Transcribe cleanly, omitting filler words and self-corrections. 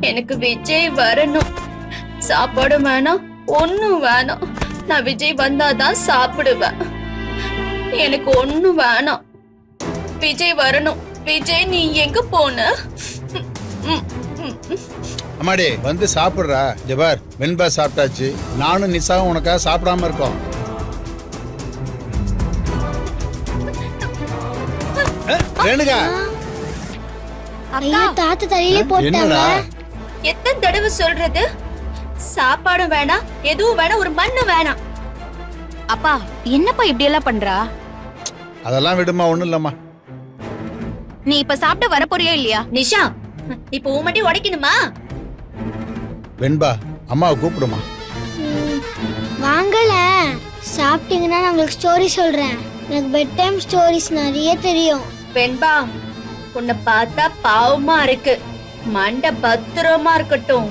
எனக்கு விஜய் வரணும். சாப்பாடு வேணாம், ஒண்ணும் வேணாம். நான் விஜய் வந்தாதான் சாப்பிடுவேன். எனக்கு ஒண்ணும் வேணாம். விஜய் வரணும். விஜய், நீ எங்க போன? அம்மாடி வந்து சாப்பிடுறா. ஜபார் வெண்பா சாப்பிட்டாச்சு. நானும் நிசாவும் உனக்காக சாப்பிடாம இருக்கோம். ரேணுகா, ஐயோ தாத்தா தலையிலே போட்டாங்க. என்னடா எத்தனை தடவை சொல்றது? சாப்பாடு வேணாம், எதுவும் வேணாம், ஒரு மண்ணு வேணாம். அப்பா என்னப்பா இப்படி எல்லாம் பண்றா? அதெல்லாம் விடுமா, ஒண்ணும் இல்லம்மா. நீ இப்ப சாப்பிட வரப்போறியா இல்லையா? நிஷா, இப்ப உமட்டி உடைக்கணுமா? வெண்பா, அம்மாவை கூப்பிடுமா. வாங்கல, சாப்பிட்டீங்கன்னா நான் உங்களுக்கு ஸ்டோரி சொல்றேன். எனக்கு பெட் டைம் ஸ்டோரிஸ் நிறைய தெரியும். வெண்பா, உன்னை பார்த்தா பாவமா இருக்கு. மண்டை பத்திரமா இருக்கட்டும்.